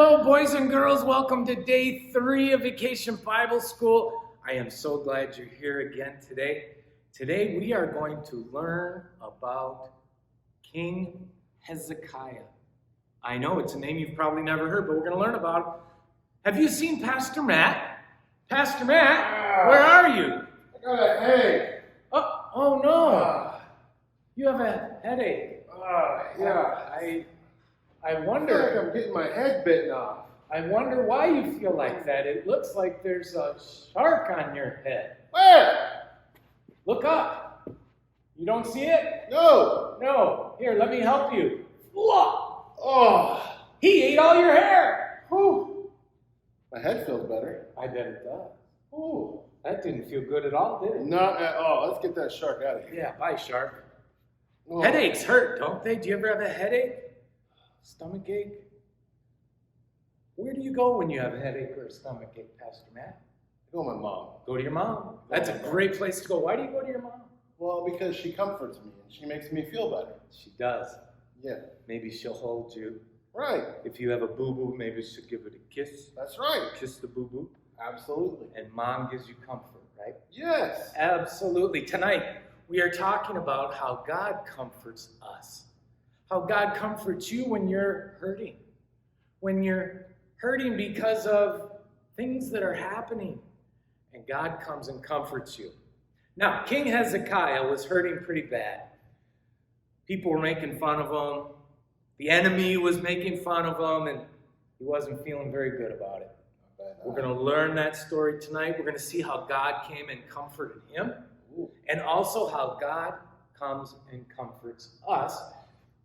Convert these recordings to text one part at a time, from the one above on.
Hello, boys and girls. Welcome to day 3 of Vacation Bible School. I am so glad you're here again today. Today we are going to learn about King Hezekiah. I know it's a name you've probably never heard, but we're going to learn about him. Have you seen Pastor Matt? Pastor Matt, where are you? I got a headache. Oh no. You have a headache. Yeah. I I feel wonder. like I'm getting my head bitten off. I wonder why you feel like that. It looks like there's a shark on your head. Where? Look up. You don't see it? No. No. Here, let me help you. Look. Oh. He ate all your hair. Whew. My head feels better. I bet it does. Ooh. That didn't feel good at all, did it? Not at all. Let's get that shark out of here. Yeah, bye, shark. Oh. Headaches hurt, don't they? Do you ever have a headache? Stomach ache? Where do you go when you have a headache or a stomach ache, Pastor Matt? I go with my mom. Go to your mom. That's a great place to go. Why do you go to your mom? Well, because she comforts me and she makes me feel better. She does. Yeah. Maybe she'll hold you. Right. If you have a boo-boo, maybe she'll give it a kiss. That's right. Kiss the boo-boo. Absolutely. And mom gives you comfort, right? Yes. Absolutely. Tonight, we are talking about how God comforts us. How God comforts you when you're hurting. When you're hurting because of things that are happening. And God comes and comforts you. Now, King Hezekiah was hurting pretty bad. People were making fun of him. The enemy was making fun of him, and he wasn't feeling very good about it. We're going to learn that story tonight. We're going to see how God came and comforted him, and also how God comes and comforts us,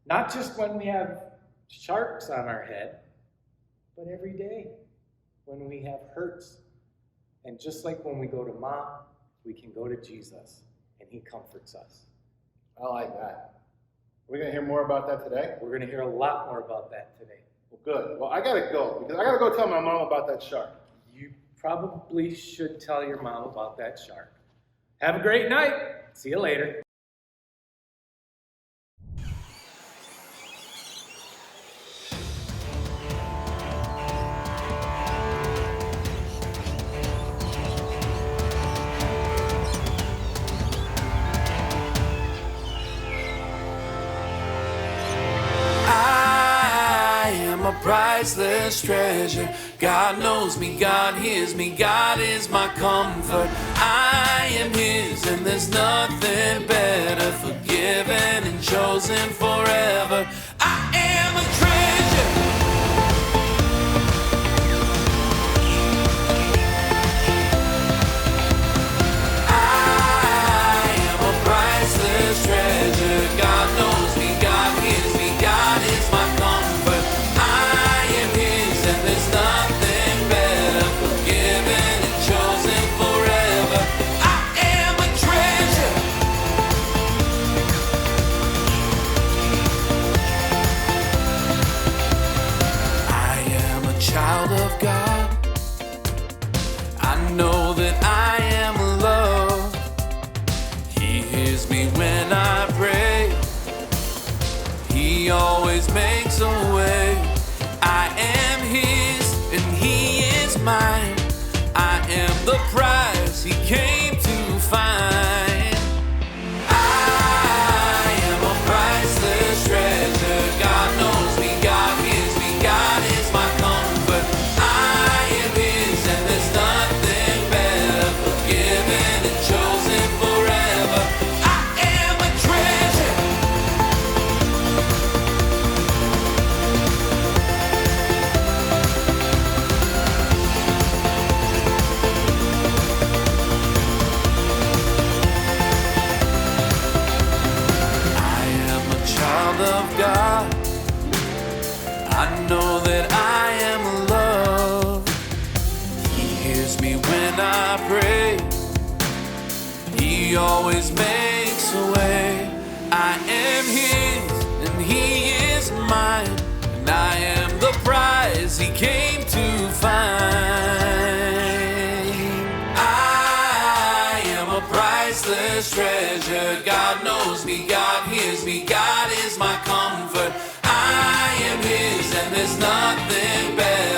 not just when we have sharks on our head, but every day when we have hurts. And just like when we go to mom, we can go to Jesus, and he comforts us. I like that. We're going to hear more about that today? We're going to hear a lot more about that today. Well, good. Well, I got to go because I got to go tell my mom about that shark. You probably should tell your mom about that shark. Have a great night. See you later. Priceless treasure. God knows me, God hears me, God is my comfort. I am his and there's nothing better. Forgiven and chosen forever. I am a treasure. I am a priceless treasure. God knows me, God hears me, God is my comfort. He always makes a way. I am his and he is mine. I am the prize he came to find. I am a priceless treasure. God knows me, God hears me, God is my comfort. I am his and there's nothing better. Forgiven and chosen forever. I am a treasure. Of God, I know that I am loved. He hears me when I pray. He always makes a way. I am his and he is mine, and I am the prize he came to find. I am a priceless treasure. God knows me, God hears me, God is my comfort. I am his and there's nothing better.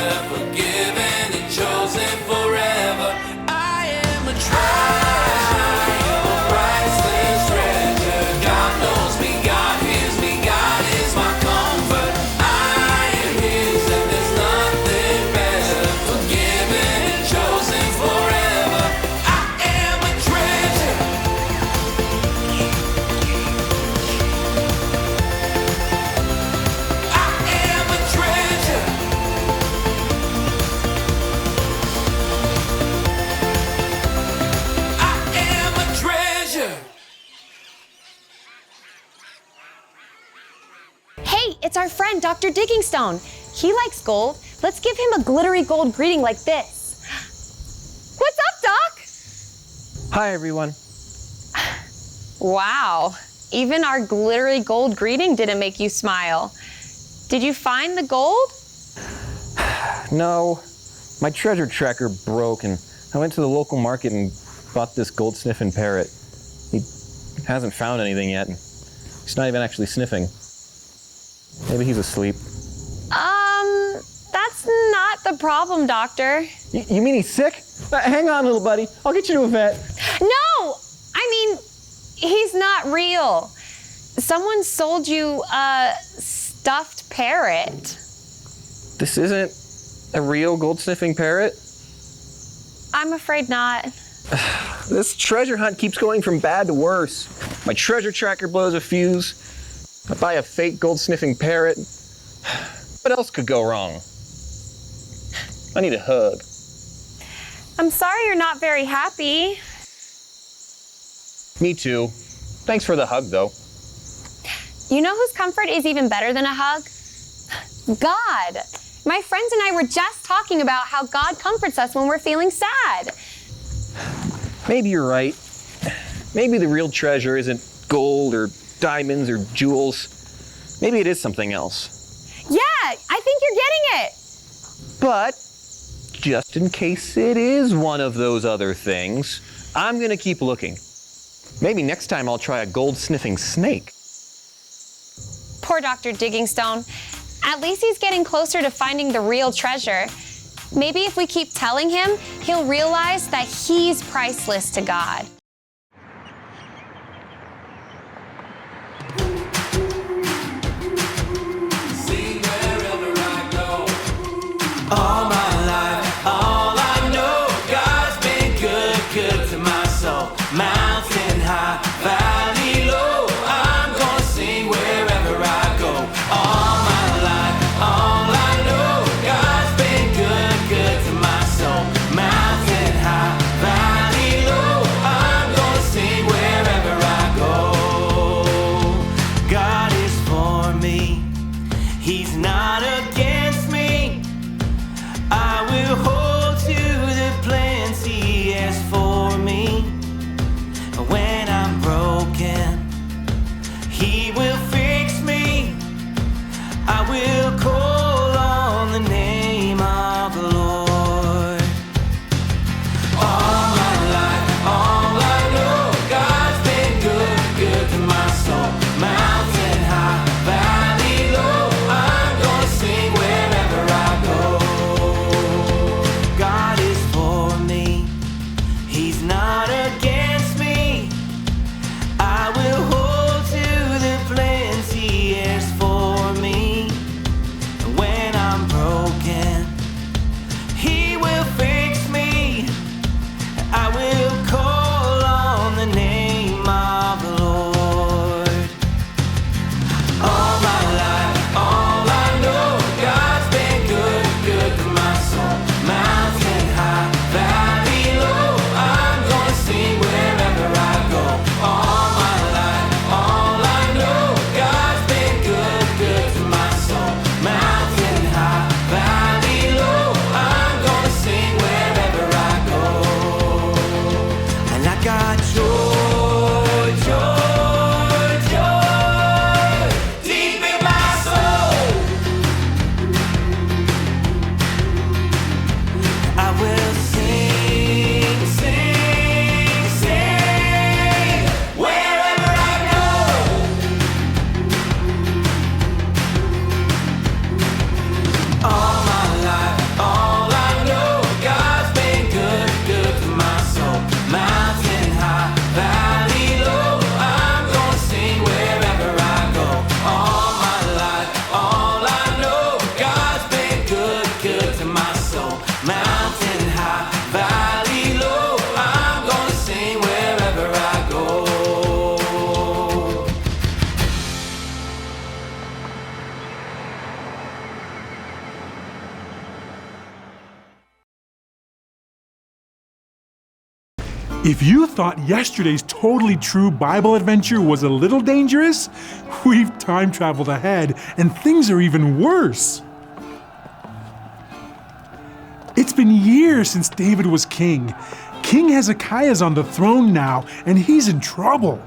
our friend, Dr. Diggingstone. He likes gold. Let's give him a glittery gold greeting like this. What's up, Doc? Hi, everyone. Wow, even our glittery gold greeting didn't make you smile. Did you find the gold? No, my treasure tracker broke, and I went to the local market and bought this gold sniffing parrot. He hasn't found anything yet. He's not even actually sniffing. Maybe he's asleep. That's not the problem, Doctor. You mean he's sick? Hang on, little buddy. I'll get you to a vet. No! I mean, he's not real. Someone sold you a stuffed parrot. This isn't a real gold-sniffing parrot? I'm afraid not. This treasure hunt keeps going from bad to worse. My treasure tracker blows a fuse. I buy a fake gold-sniffing parrot. What else could go wrong? I need a hug. I'm sorry you're not very happy. Me too. Thanks for the hug, though. You know whose comfort is even better than a hug? God. My friends and I were just talking about how God comforts us when we're feeling sad. Maybe you're right. Maybe the real treasure isn't gold or diamonds or jewels. Maybe it is something else. Yeah, I think you're getting it. But just in case it is one of those other things, I'm gonna keep looking. Maybe next time I'll try a gold-sniffing snake. Poor Dr. Diggingstone. At least he's getting closer to finding the real treasure. Maybe if we keep telling him, he'll realize that he's priceless to God. All my life, all I know, God's been good, good to my soul. Mountain high, valley low, I'm gonna sing wherever I go. All my life, all I know, God's been good, good to my soul. Mountain high, valley low, I'm gonna sing wherever I go. God is for me, He's not against me. I will hold to the plans He has for me. When I'm broken, He will fix me. I will call on the name of the Lord. All my life, all I know, God's been good, good to my soul. Mountain high, valley low, I'm gonna sing where If you thought yesterday's totally true Bible adventure was a little dangerous, we've time traveled ahead and things are even worse. It's been years since David was king. King Hezekiah's on the throne now, and he's in trouble.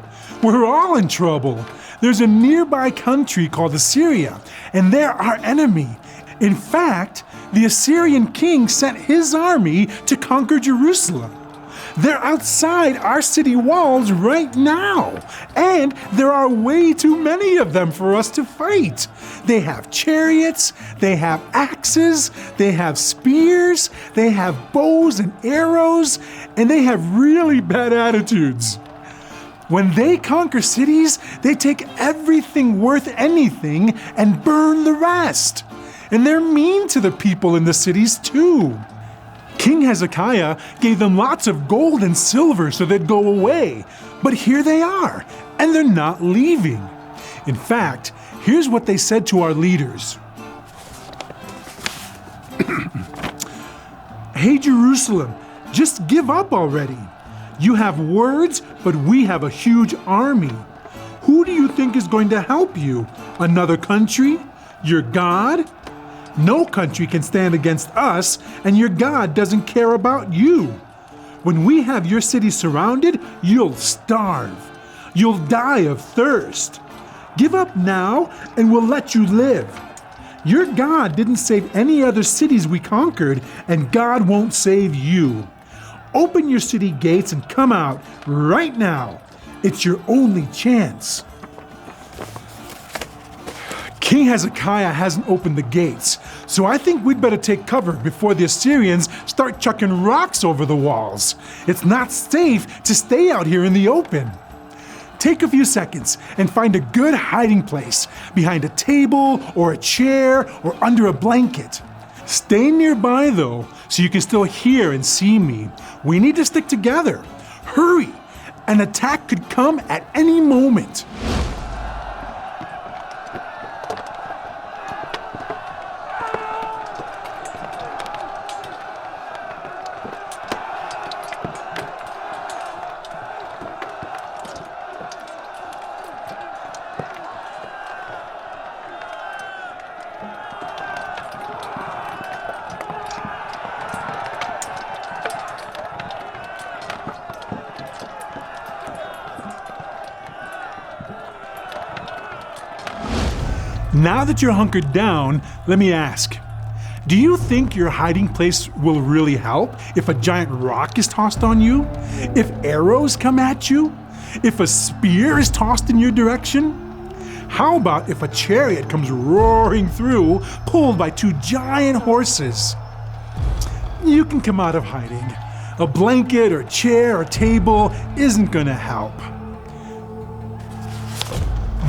We're all in trouble. There's a nearby country called Assyria, and they're our enemy. In fact, the Assyrian king sent his army to conquer Jerusalem. They're outside our city walls right now, and there are way too many of them for us to fight. They have chariots, they have axes, they have spears, they have bows and arrows, and they have really bad attitudes. When they conquer cities, they take everything worth anything and burn the rest. And they're mean to the people in the cities too. King Hezekiah gave them lots of gold and silver so they'd go away. But here they are, and they're not leaving. In fact, here's what they said to our leaders. Hey Jerusalem, just give up already. You have words, but we have a huge army. Who do you think is going to help you? Another country? Your God? No country can stand against us, and your God doesn't care about you. When we have your city surrounded, you'll starve. You'll die of thirst. Give up now, and we'll let you live. Your God didn't save any other cities we conquered, and God won't save you. Open your city gates and come out right now. It's your only chance. King Hezekiah hasn't opened the gates, so I think we'd better take cover before the Assyrians start chucking rocks over the walls. It's not safe to stay out here in the open. Take a few seconds and find a good hiding place behind a table or a chair or under a blanket. Stay nearby though, so you can still hear and see me. We need to stick together. Hurry! An attack could come at any moment. Now that you're hunkered down, let me ask, do you think your hiding place will really help if a giant rock is tossed on you? If arrows come at you? If a spear is tossed in your direction? How about if a chariot comes roaring through, pulled by two giant horses? You can come out of hiding. A blanket or chair or table isn't gonna help.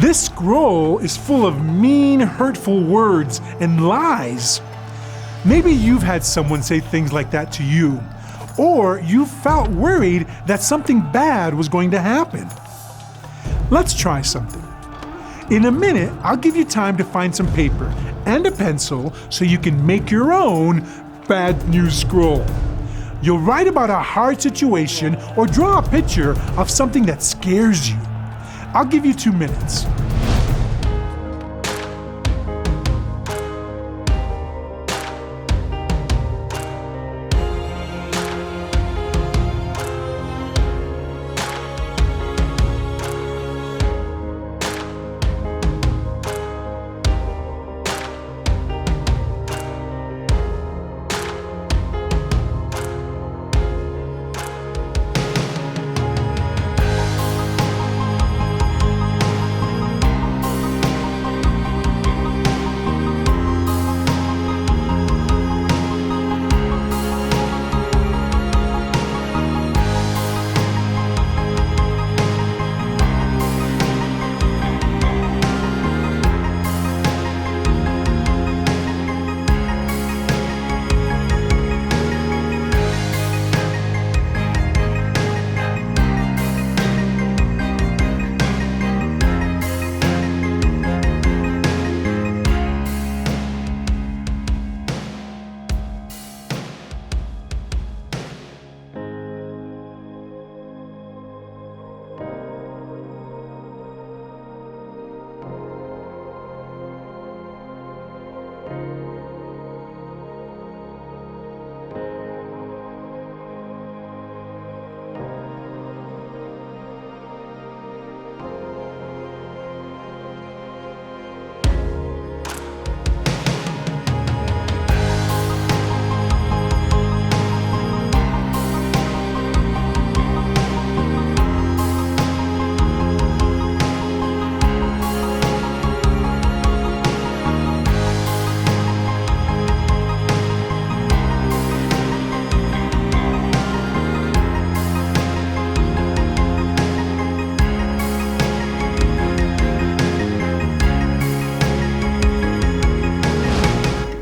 This scroll is full of mean, hurtful words and lies. Maybe you've had someone say things like that to you, or you felt worried that something bad was going to happen. Let's try something. In a minute, I'll give you time to find some paper and a pencil so you can make your own bad news scroll. You'll write about a hard situation or draw a picture of something that scares you. I'll give you 2 minutes.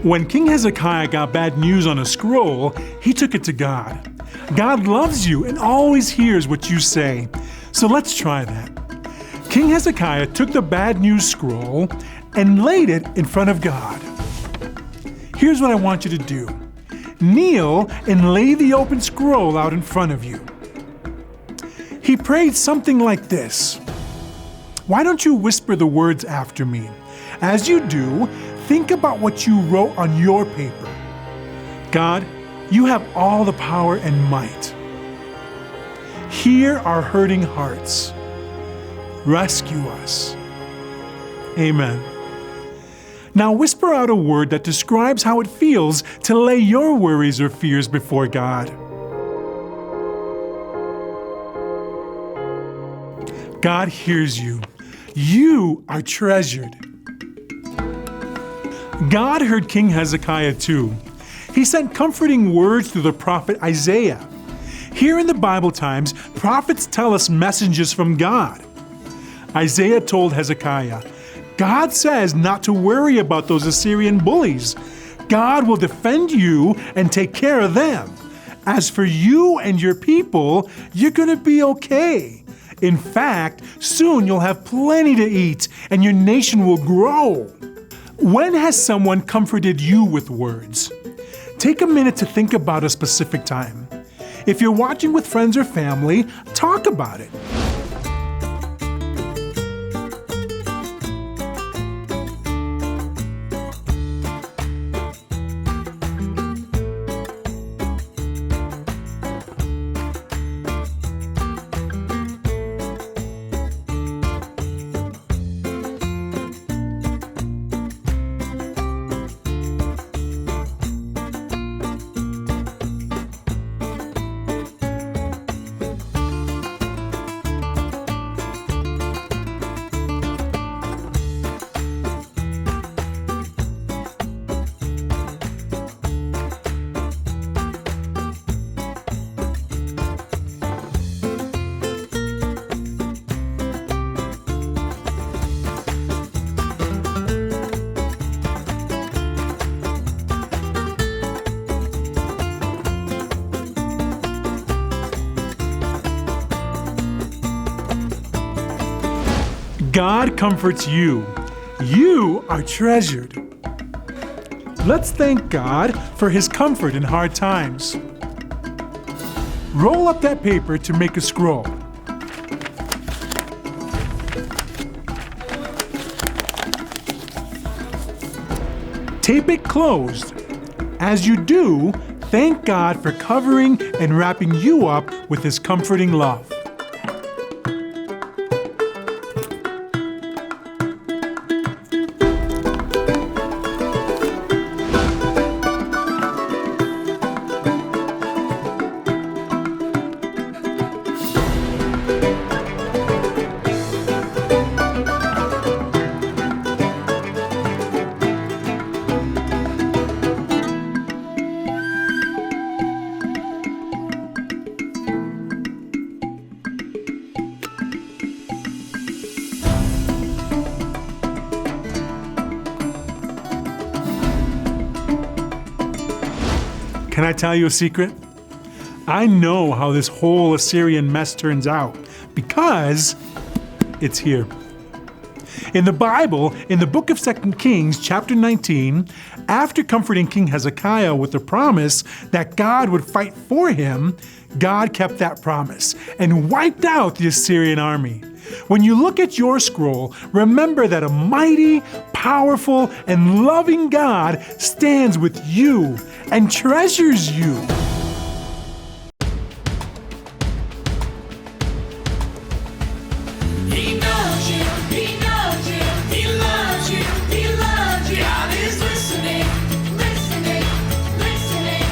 When King Hezekiah got bad news on a scroll, he took it to God. God loves you and always hears what you say. So let's try that. King Hezekiah took the bad news scroll and laid it in front of God. Here's what I want you to do. Kneel and lay the open scroll out in front of you. He prayed something like this. Why don't you whisper the words after me? As you do, think about what you wrote on your paper. God, you have all the power and might. Hear our hurting hearts. Rescue us. Amen. Now whisper out a word that describes how it feels to lay your worries or fears before God. God hears you. You are treasured. God heard King Hezekiah too. He sent comforting words through the prophet Isaiah. Here in the Bible times, prophets tell us messages from God. Isaiah told Hezekiah, God says not to worry about those Assyrian bullies. God will defend you and take care of them. As for you and your people, you're going to be okay. In fact, soon you'll have plenty to eat and your nation will grow. When has someone comforted you with words? Take a minute to think about a specific time. If you're watching with friends or family, talk about it. God comforts you. You are treasured. Let's thank God for His comfort in hard times. Roll up that paper to make a scroll. Tape it closed. As you do, thank God for covering and wrapping you up with His comforting love. Can I tell you a secret? I know how this whole Assyrian mess turns out because it's here. In the Bible, in the book of 2 Kings, chapter 19, after comforting King Hezekiah with the promise that God would fight for him, God kept that promise and wiped out the Assyrian army. When you look at your scroll, remember that a mighty, powerful, and loving God stands with you and treasures you. He knows you, he knows you, he loves you, he loves you. God is listening, listening, listening.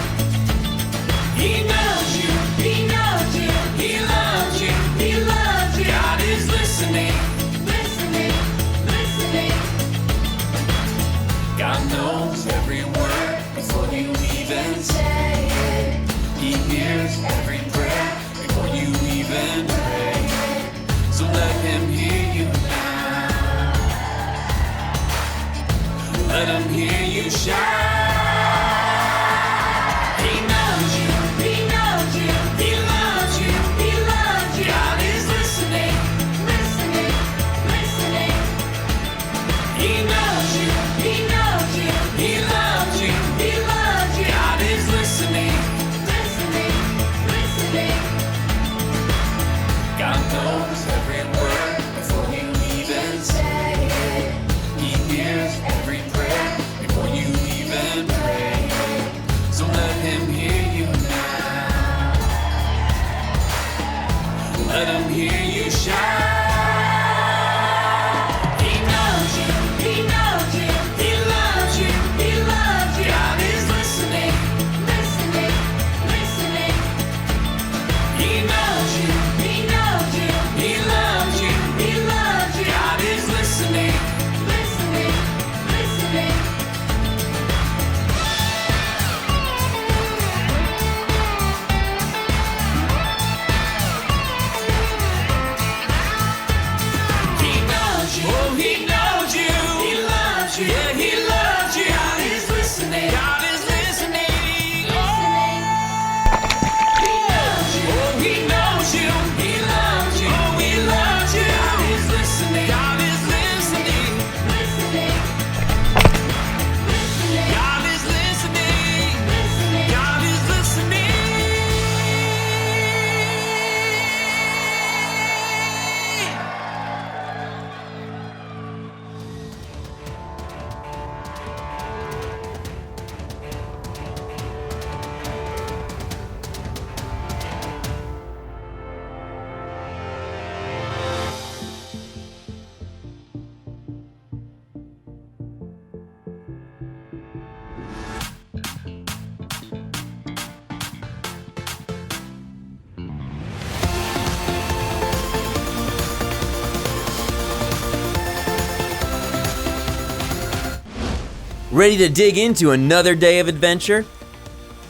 He knows you, he knows you, he loves you, he loves you. God is listening, listening, listening. God knows every word before you even say it. Ready to dig into another day of adventure?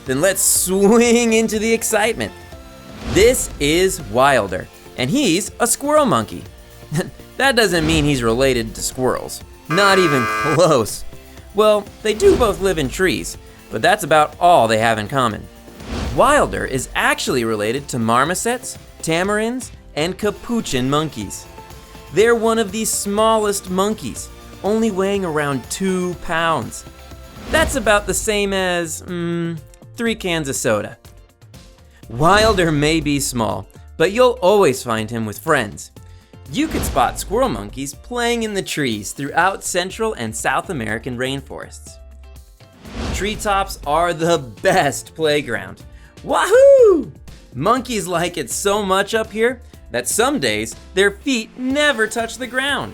Then let's swing into the excitement. This is Wilder, and he's a squirrel monkey. That doesn't mean he's related to squirrels. Not even close. Well, they do both live in trees, but that's about all they have in common. Wilder is actually related to marmosets, tamarins, and capuchin monkeys. They're one of the smallest monkeys, only weighing around 2 pounds. That's about the same as, 3 cans of soda. Wilder may be small, but you'll always find him with friends. You could spot squirrel monkeys playing in the trees throughout Central and South American rainforests. Treetops are the best playground. Wahoo! Monkeys like it so much up here that some days their feet never touch the ground.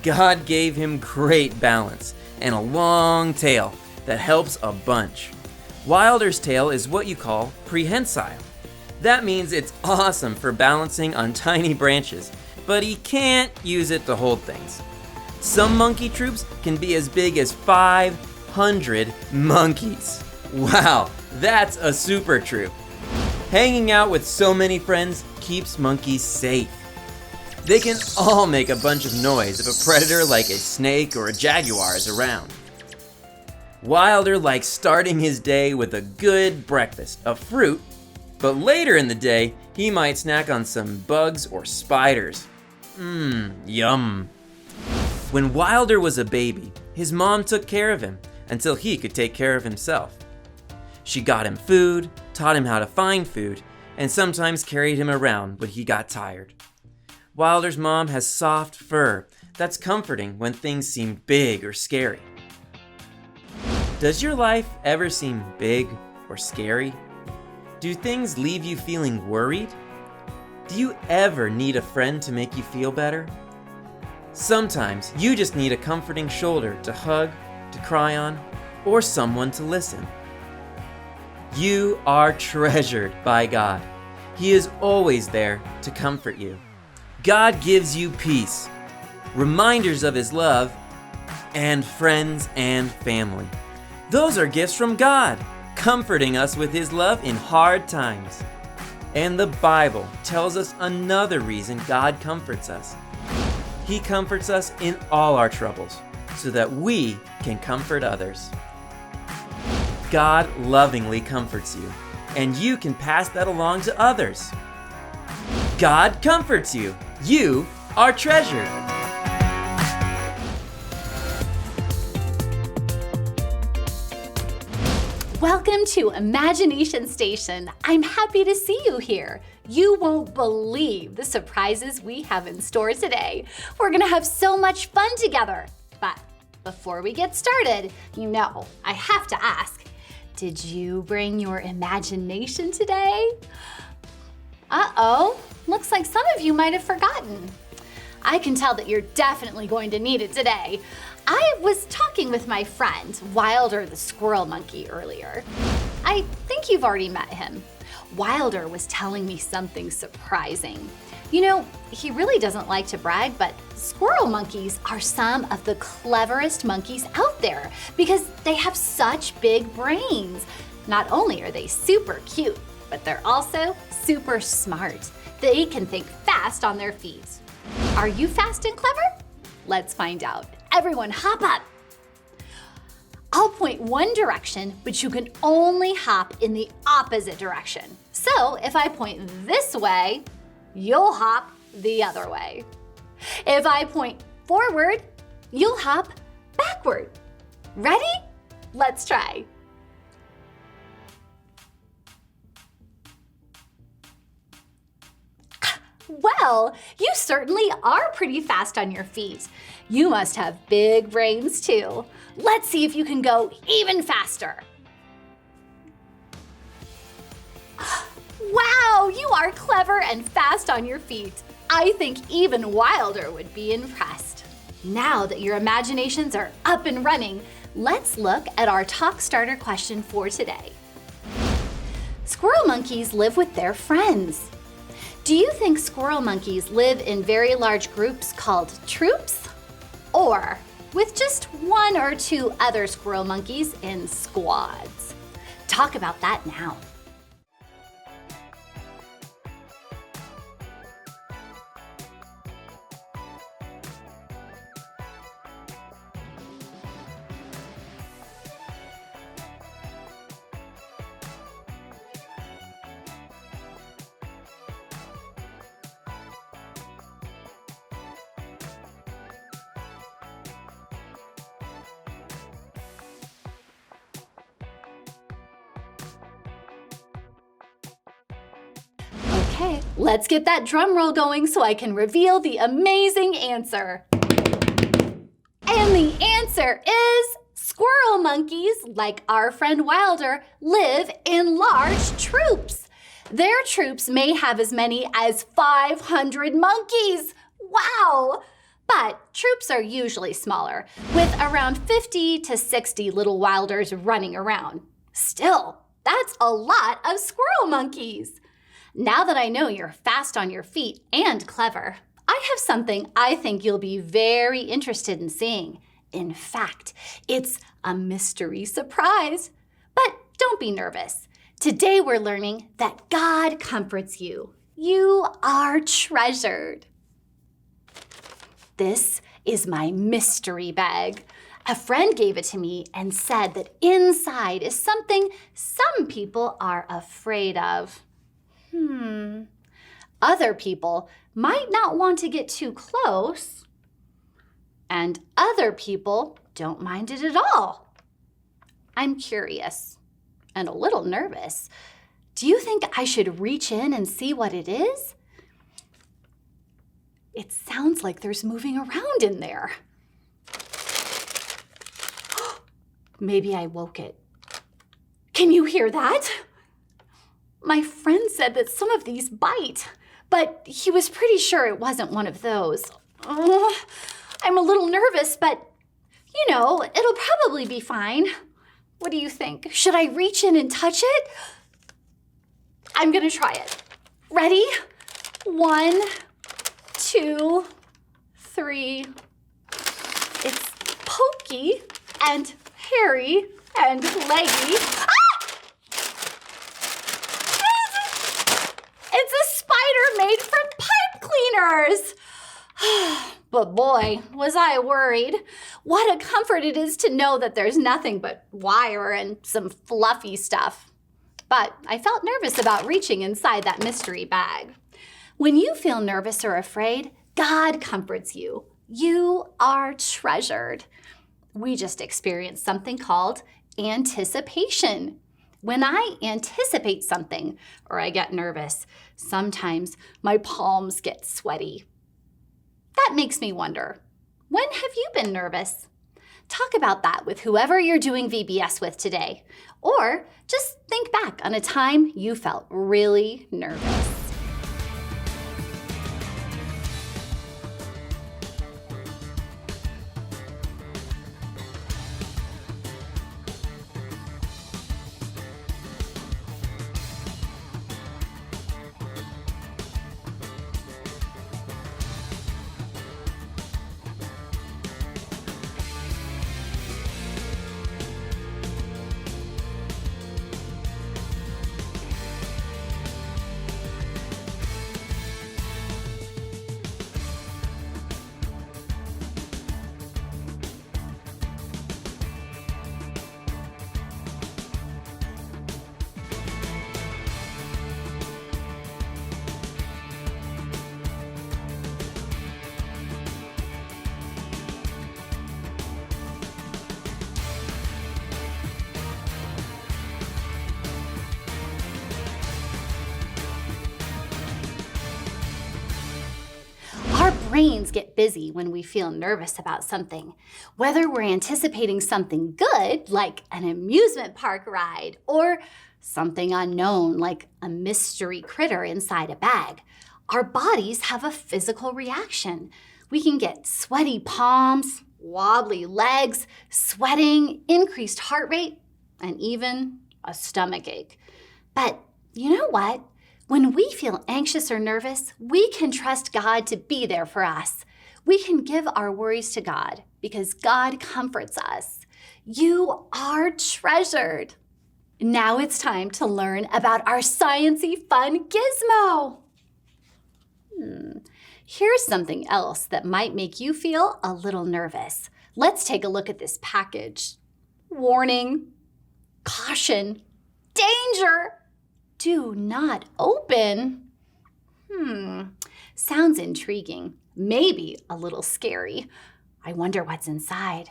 God gave him great balance and a long tail that helps a bunch. Wilder's tail is what you call prehensile. That means it's awesome for balancing on tiny branches, but he can't use it to hold things. Some monkey troops can be as big as 500 monkeys. Wow, that's a super troop. Hanging out with so many friends keeps monkeys safe. They can all make a bunch of noise if a predator like a snake or a jaguar is around. Wilder likes starting his day with a good breakfast of fruit, but later in the day, he might snack on some bugs or spiders. Yum. When Wilder was a baby, his mom took care of him until he could take care of himself. She got him food, taught him how to find food, and sometimes carried him around when he got tired. Wilder's mom has soft fur that's comforting when things seem big or scary. Does your life ever seem big or scary? Do things leave you feeling worried? Do you ever need a friend to make you feel better? Sometimes you just need a comforting shoulder to hug, to cry on, or someone to listen. You are treasured by God. He is always there to comfort you. God gives you peace, reminders of His love, and friends and family. Those are gifts from God, comforting us with His love in hard times. And the Bible tells us another reason God comforts us. He comforts us in all our troubles so that we can comfort others. God lovingly comforts you, and you can pass that along to others. God comforts you. You are treasured. Welcome to Imagination Station. I'm happy to see you here. You won't believe the surprises we have in store today. We're gonna have so much fun together. But before we get started, I have to ask, did you bring your imagination today? Uh-oh, looks like some of you might have forgotten. I can tell that you're definitely going to need it today. I was talking with my friend, Wilder the squirrel monkey, earlier. I think you've already met him. Wilder was telling me something surprising. He really doesn't like to brag, but squirrel monkeys are some of the cleverest monkeys out there because they have such big brains. Not only are they super cute, but they're also super smart. They can think fast on their feet. Are you fast and clever? Let's find out. Everyone hop up. I'll point one direction, but you can only hop in the opposite direction. So if I point this way, you'll hop the other way. If I point forward, you'll hop backward. Ready? Let's try. Well, you certainly are pretty fast on your feet. You must have big brains too. Let's see if you can go even faster. Wow, you are clever and fast on your feet. I think even Wilder would be impressed. Now that your imaginations are up and running, let's look at our talk starter question for today. Squirrel monkeys live with their friends. Do you think squirrel monkeys live in very large groups called troops? Or with just 1 or 2 other squirrel monkeys in squads. Talk about that now. Okay, let's get that drum roll going so I can reveal the amazing answer. And the answer is squirrel monkeys, like our friend Wilder, live in large troops. Their troops may have as many as 500 monkeys. Wow! But troops are usually smaller, with around 50 to 60 little Wilders running around. Still, that's a lot of squirrel monkeys. Now that I know you're fast on your feet and clever, I have something I think you'll be very interested in seeing. In fact, it's a mystery surprise. But don't be nervous. Today we're learning that God comforts you. You are treasured. This is my mystery bag. A friend gave it to me and said that inside is something some people are afraid of. Other people might not want to get too close, and other people don't mind it at all. I'm curious and a little nervous. Do you think I should reach in and see what it is? It sounds like there's moving around in there. Maybe I woke it. Can you hear that? My friend said that some of these bite, but he was pretty sure it wasn't one of those. I'm a little nervous, but it'll probably be fine. What do you think? Should I reach in and touch it? I'm gonna try it. Ready? 1, 2, 3. It's pokey and hairy and leggy. It's a spider made from pipe cleaners. But boy, was I worried. What a comfort it is to know that there's nothing but wire and some fluffy stuff. But I felt nervous about reaching inside that mystery bag. When you feel nervous or afraid, God comforts you. You are treasured. We just experienced something called anticipation. When I anticipate something or I get nervous, sometimes my palms get sweaty. That makes me wonder, when have you been nervous? Talk about that with whoever you're doing VBS with today. Or just think back on a time you felt really nervous. Our brains get busy when we feel nervous about something. Whether we're anticipating something good, like an amusement park ride, or something unknown, like a mystery critter inside a bag, our bodies have a physical reaction. We can get sweaty palms, wobbly legs, sweating, increased heart rate, and even a stomach ache. But you know what? When we feel anxious or nervous, we can trust God to be there for us. We can give our worries to God because God comforts us. You are treasured. Now it's time to learn about our science-y fun gizmo. Here's something else that might make you feel a little nervous. Let's take a look at this package. Warning, caution, danger, do not open. Sounds intriguing, maybe a little scary. I wonder what's inside.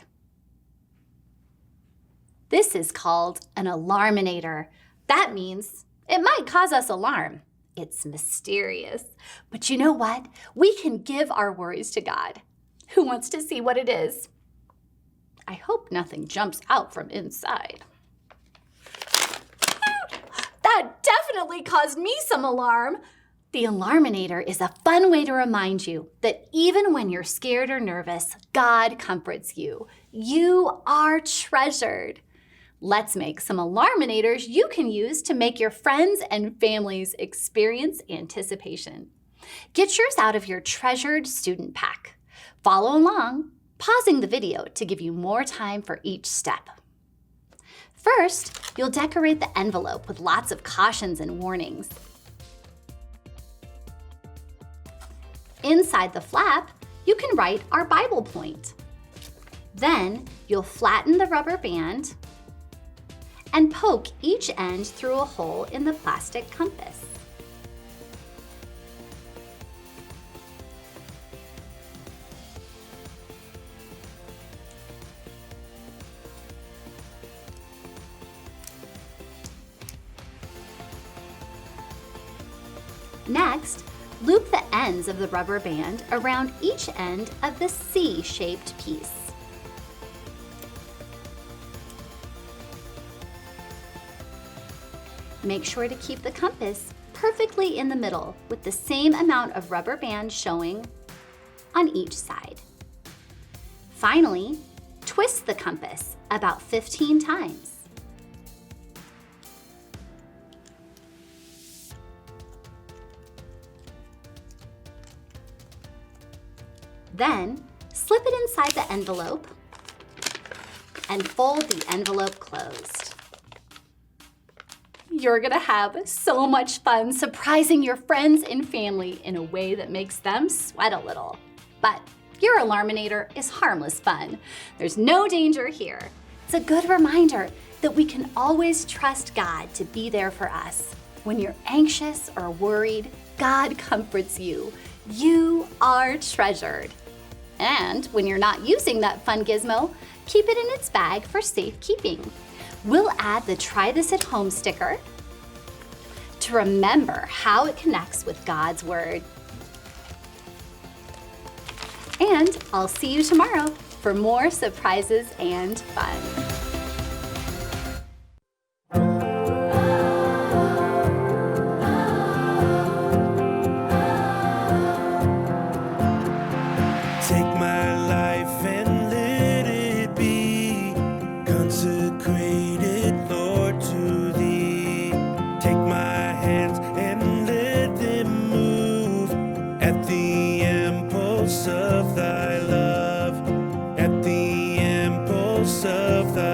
This is called an alarminator. That means it might cause us alarm. It's mysterious. But you know what? We can give our worries to God. Who wants to see what it is? I hope nothing jumps out from inside. That definitely caused me some alarm. The alarminator is a fun way to remind you that even when you're scared or nervous, God comforts you. You are treasured. Let's make some alarminators you can use to make your friends and families experience anticipation. Get yours out of your treasured student pack. Follow along, pausing the video to give you more time for each step. First, you'll decorate the envelope with lots of cautions and warnings. Inside the flap, you can write our Bible point. Then, you'll flatten the rubber band and poke each end through a hole in the plastic compass. Next, loop the ends of the rubber band around each end of the C-shaped piece. Make sure to keep the compass perfectly in the middle with the same amount of rubber band showing on each side. Finally, twist the compass about 15 times. Then, slip it inside the envelope and fold the envelope closed. You're gonna have so much fun surprising your friends and family in a way that makes them sweat a little. But your alarminator is harmless fun. There's no danger here. It's a good reminder that we can always trust God to be there for us. When you're anxious or worried, God comforts you. You are treasured. And when you're not using that fun gizmo, keep it in its bag for safekeeping. We'll add the Try This at Home sticker to remember how it connects with God's Word. And I'll see you tomorrow for more surprises and fun. Of thy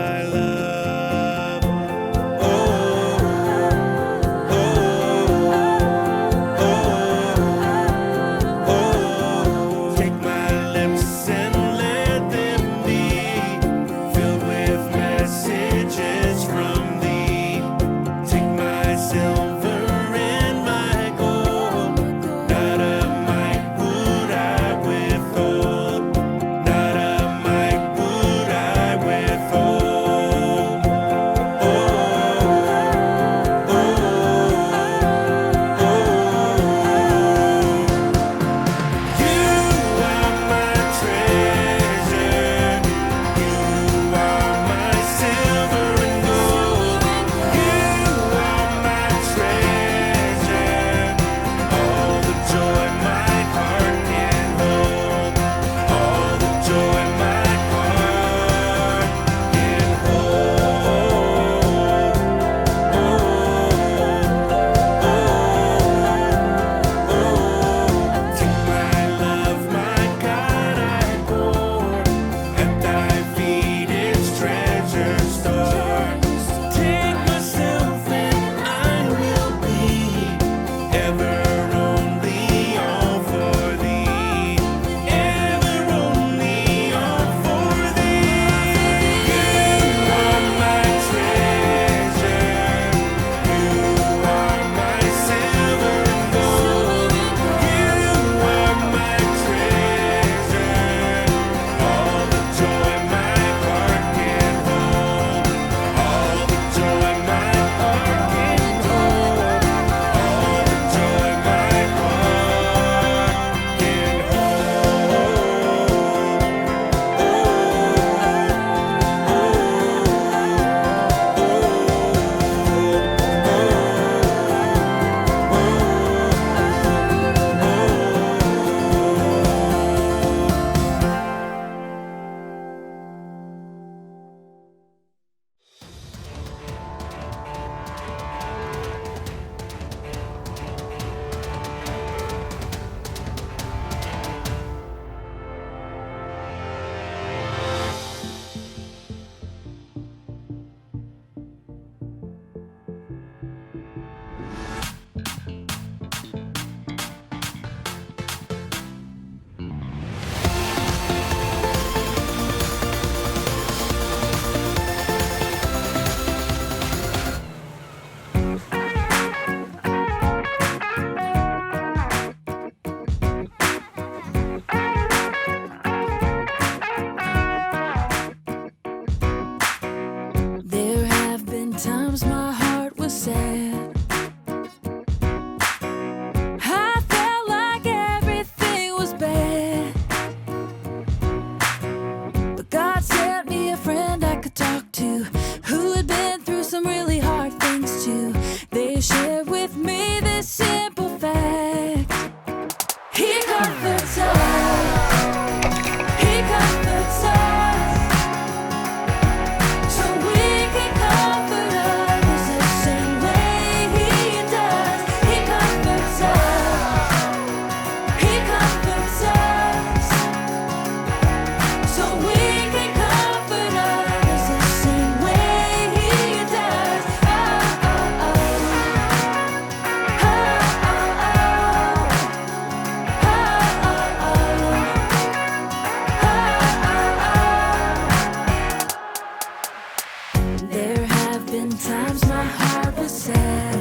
Sometimes my heart was sad,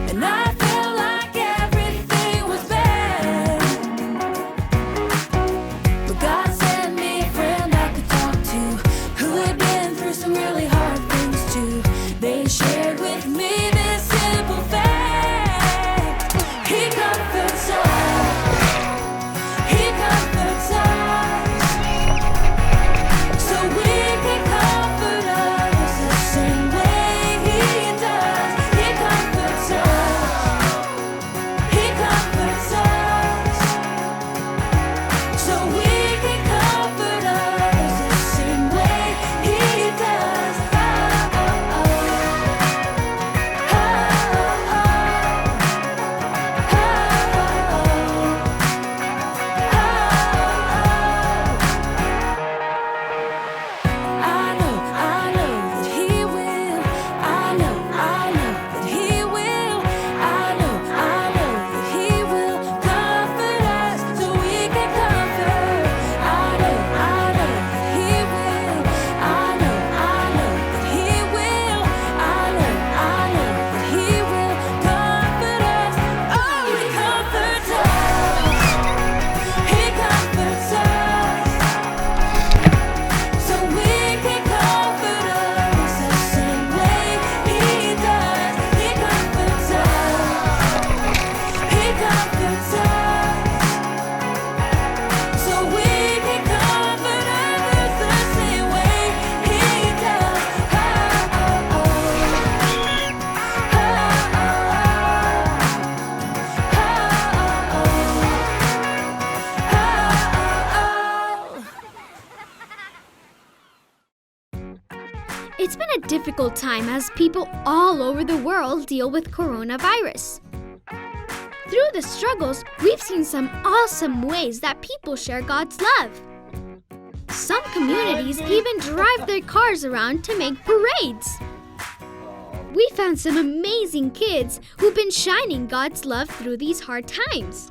and I felt like everything was bad. But God sent me a friend I could talk to, who had been through some really hard things too. They shared with me this simple fact: He comforts us. He comforts us. So we can comfort others the same way He does. He comforts us. He comforts us. So we can comfort others the same way He does. I know that He will. I know that He will. I know that He will comfort us so we can comfort. I know that He will. I know that He will. I know that He will comfort us. Oh, He comforts us. He comforts us. So we can comfort others the same way He does. He comforts us. He comforts us. So we can comfort others the same way He does. It's been a difficult time as people all over the world deal with coronavirus. Through the struggles, we've seen some awesome ways that people share God's love. Some communities even drive their cars around to make parades. We found some amazing kids who've been shining God's love through these hard times.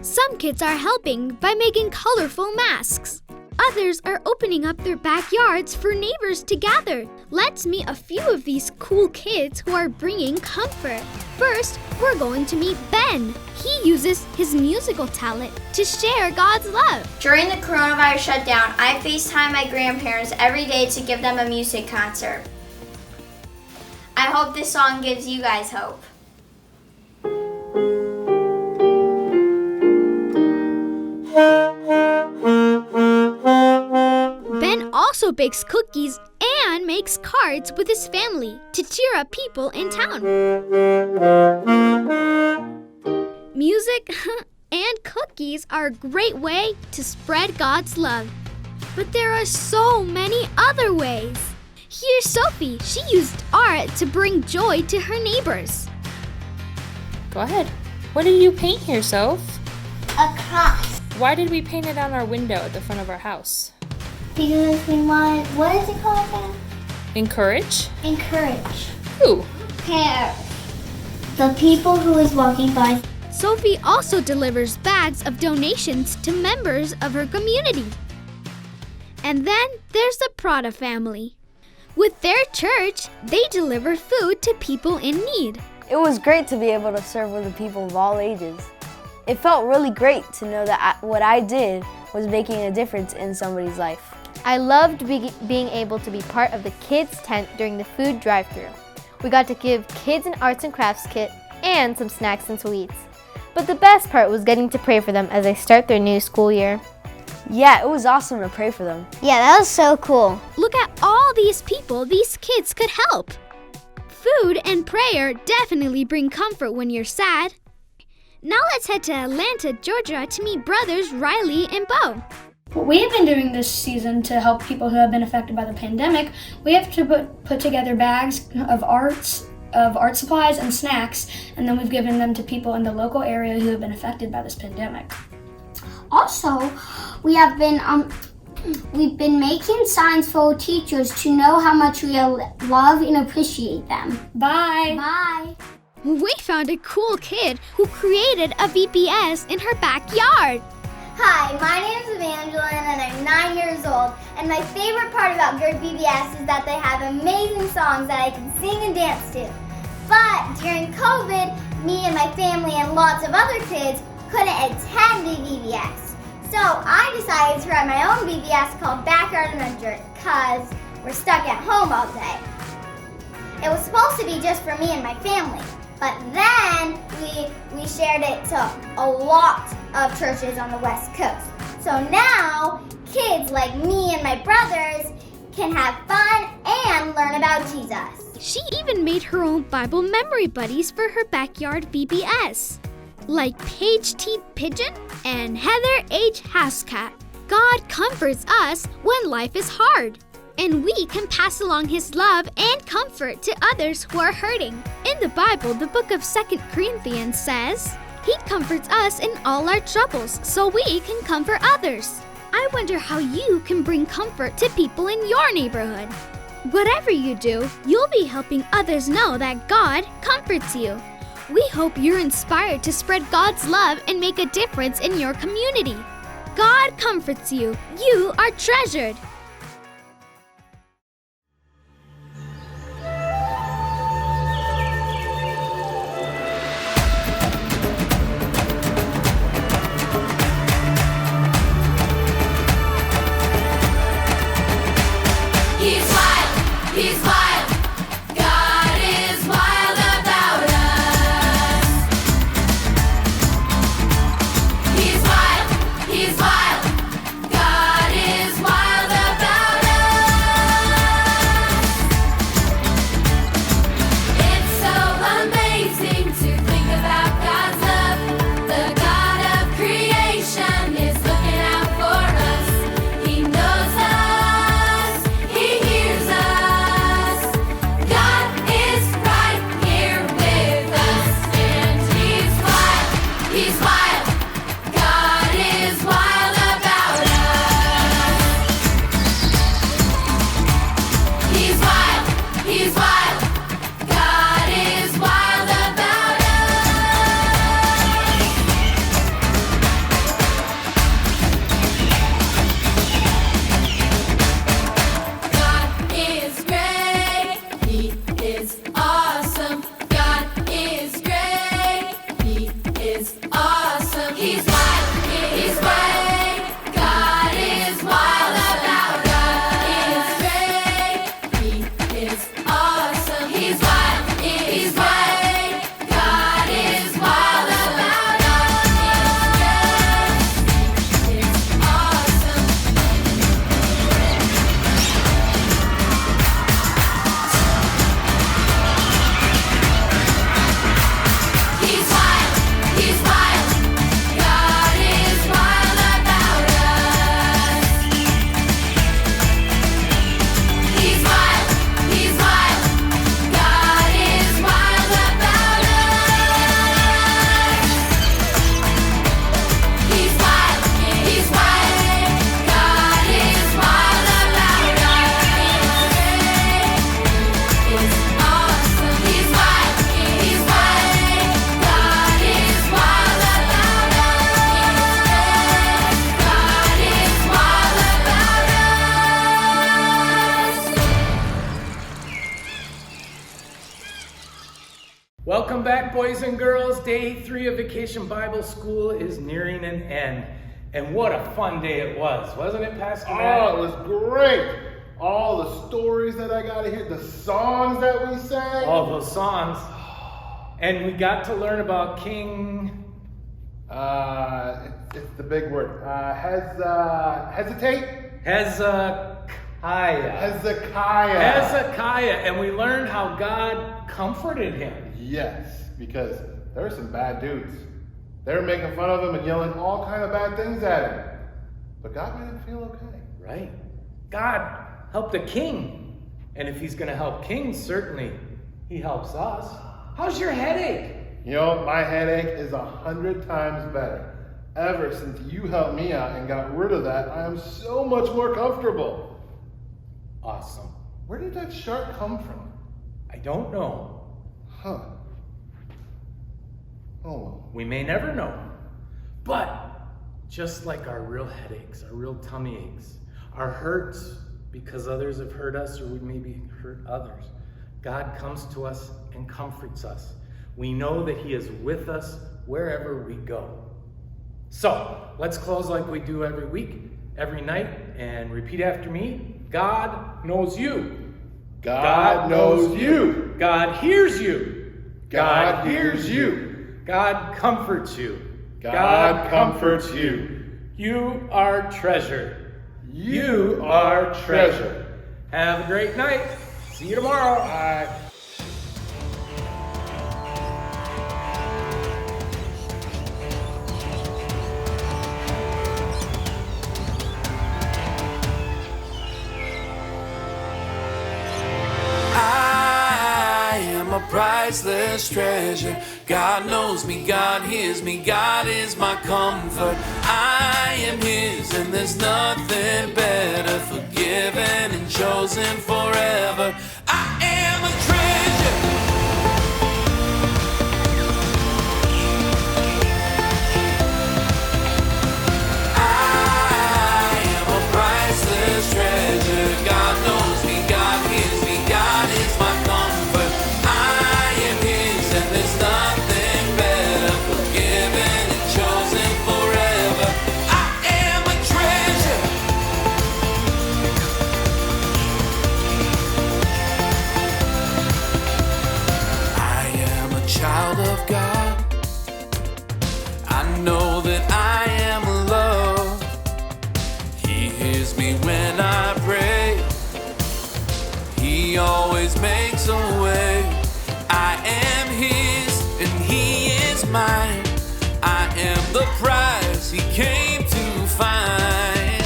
Some kids are helping by making colorful masks. Others are opening up their backyards for neighbors to gather. Let's meet a few of these cool kids who are bringing comfort. First, we're going to meet Ben. He uses his musical talent to share God's love. During the coronavirus shutdown, I FaceTime my grandparents every day to give them a music concert. I hope this song gives you guys hope. Ben also bakes cookies and makes cards with his family to cheer up people in town. Music and cookies are a great way to spread God's love. But there are so many other ways. Here's Sophie. She used art to bring joy to her neighbors. Go ahead. What did you paint here, Soph? A cross. Why did we paint it on our window at the front of our house? Because we want, what is it called again? Encourage? Encourage. Who? Parents. The people who is walking by. Sophie also delivers bags of donations to members of her community. And then there's the Prada family. With their church, they deliver food to people in need. It was great to be able to serve with the people of all ages. It felt really great to know that what I did was making a difference in somebody's life. I loved being able to be part of the kids' tent during the food drive-thru. We got to give kids an arts and crafts kit and some snacks and sweets. But the best part was getting to pray for them as they start their new school year. Yeah, it was awesome to pray for them. Yeah, that was so cool. Look at all these people these kids could help. Food and prayer definitely bring comfort when you're sad. Now let's head to Atlanta, Georgia to meet brothers Riley and Bo. What we have been doing this season to help people who have been affected by the pandemic, we have to put together bags of art supplies and snacks, and then we've given them to people in the local area who have been affected by this pandemic. Also, we've been making signs for teachers to know how much we love and appreciate them. Bye. Bye. We found a cool kid who created a VBS in her backyard. Hi, my name is Evangeline and I'm 9 years old. And my favorite part about Treasured VBS is that they have amazing songs that I can sing and dance to. But during COVID, me and my family and lots of other kids couldn't attend the VBS. So I decided to run my own VBS called Backyard Adventure because we're stuck at home all day. It was supposed to be just for me and my family, but then we shared it to a lot of churches on the West Coast. So now kids like me and my brothers can have fun and learn about Jesus. She even made her own Bible memory buddies for her Backyard VBS, like Paige T. Pigeon and Heather H. Housecat. God comforts us when life is hard, and we can pass along His love and comfort to others who are hurting. In the Bible, the book of 2 Corinthians says, He comforts us in all our troubles so we can comfort others. I wonder how you can bring comfort to people in your neighborhood. Whatever you do, you'll be helping others know that God comforts you. We hope you're inspired to spread God's love and make a difference in your community. God comforts you. You are treasured. He's wild. God is wild about us. He's wild. God is wild about us. It's so amazing to think about God's love. The God of creation is looking out for us. He knows us. He hears us. God is right here with us, and He's wild. He's wild. God is wild about us. He's wild. He's wild. God is wild about us. God is great. He is awesome. God is great. He is awesome. He's wild. He's great. God is wild about us. He is awesome. He's wild. He's great. God is wild about us. He is awesome. He's wild. He's wild. God is wild about us. He's wild. He's wild. God is wild about us. He's wild. He's wild. God is wild about us. It's awesome. He's wild. He's wild. God is wild about us. God is wild about us. Welcome back, boys and girls. Day 3 of Vacation Bible School is nearing an end. And what a fun day it was, wasn't it, Pastor Matt? Oh, it was great. All the stories that I got to hear, the songs that we sang. All those songs. And we got to learn about King... It's the big word. Hesitate? Hezekiah. And we learned how God comforted him. Yes, because there were some bad dudes. They were making fun of him and yelling all kind of bad things at him. But God made him feel okay. Right. God helped the king. And if He's going to help kings, certainly He helps us. How's your headache? You know, my headache is 100 times better. Ever since you helped me out and got rid of that, I am so much more comfortable. Awesome. Where did that shark come from? I don't know. Huh. Oh well. We may never know. But just like our real headaches, our real tummy aches, our hurts because others have hurt us or we maybe hurt others. God comes to us and comforts us. We know that he is with us wherever we go. So let's close like we do every week, every night, and repeat after me. God knows you. God knows you. God hears you. God hears you. God comforts you. God comforts you. You are treasured. You are treasured. Have a great night. See you tomorrow. Bye. A priceless treasure. God knows me, God hears me, God is my comfort. I am his and there's nothing better. Forgiven and chosen forever. I am a treasure. I am a priceless treasure. God knows me, God hears me, God is my comfort. Mine. I am the prize he came to find.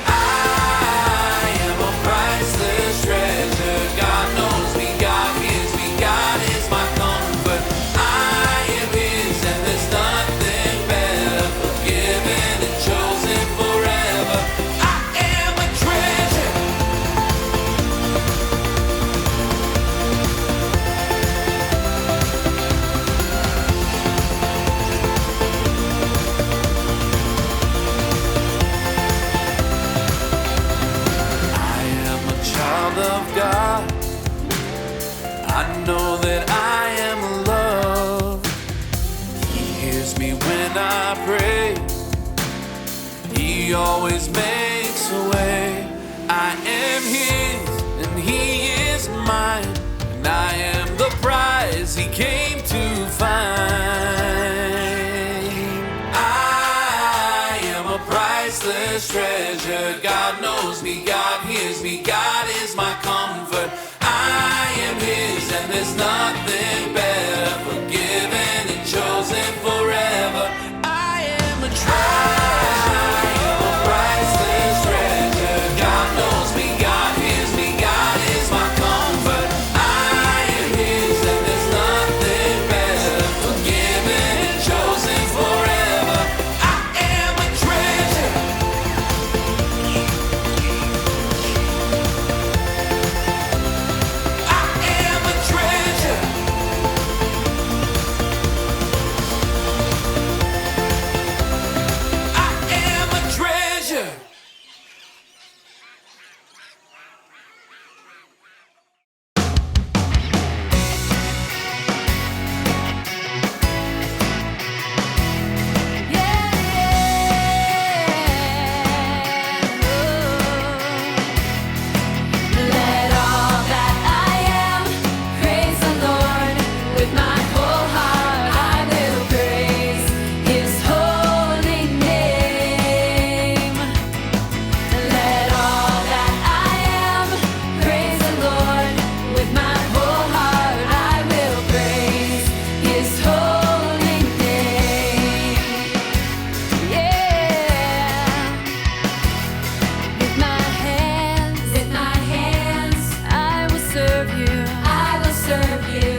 I am a priceless treasure. God knows me, God hears me, God is my comfort. I am his and there's nothing better. Forgiven and chosen forever. I am a treasure. Of God, I know that I am loved. He hears me when I pray. He always makes a way. I am his and he is mine, and I am the prize he came to find. I am a priceless treasure. God knows me, God hears me, God is my comfort. I am his and there's nothing better. Forgiven and chosen forever. I am a treasure. I am a priceless treasure. God knows me, God hears me, God is my comfort. I am his and there's nothing better. Forgiven and chosen forever. I am a treasure. Serve you.